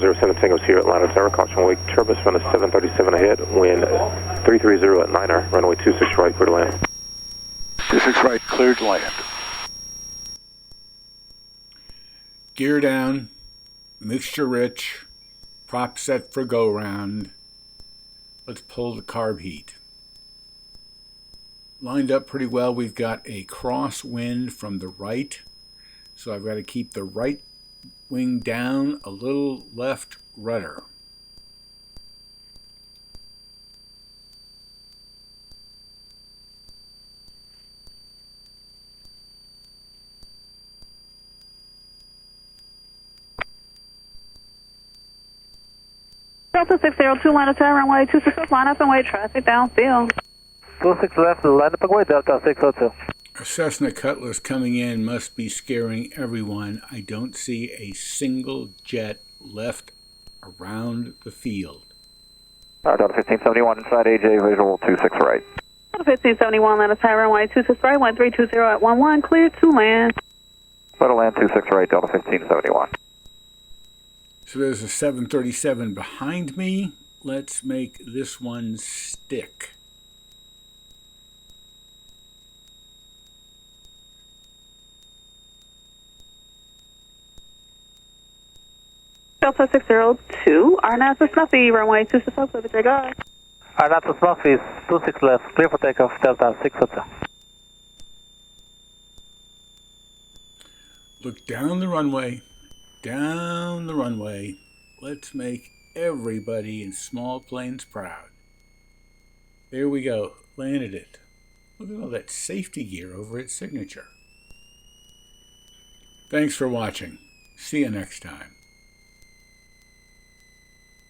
1007 Tango's here at Atlanta Tower. Caution wake turbulence from the 737 ahead. Wind 330 at 9er. Runway 26 right, clear to land. 26 right, cleared to land. Gear down, mixture rich, prop set for go round. Let's pull the carb heat. Lined up pretty well. We've got a crosswind from the right, so I've got to keep the right wing down, a little left rudder. Delta 602, line of tower, runway 26, line up and wait, traffic downfield. 26 left, line up and wait, Delta 602. A Cessna Cutlass coming in must be scaring everyone. I don't see a single jet left around the field. Delta 1571 inside AJ, visual 26 right. Delta 1571, line of tower, runway 26 right, 1320 at 11, clear to land. Let land 26 right, Delta 1571. So there's a 737 behind me. Let's make this one stick. Delta 602, RNAS Snuffy, runway 26 left, clear for takeoff. RNAS Snuffy, 26 left, clear for takeoff, Delta 602. Look down the runway. Down the runway. Let's make everybody in small planes proud. There we go. Landed it. Look at all that safety gear over its signature. Thanks for watching. See you next time.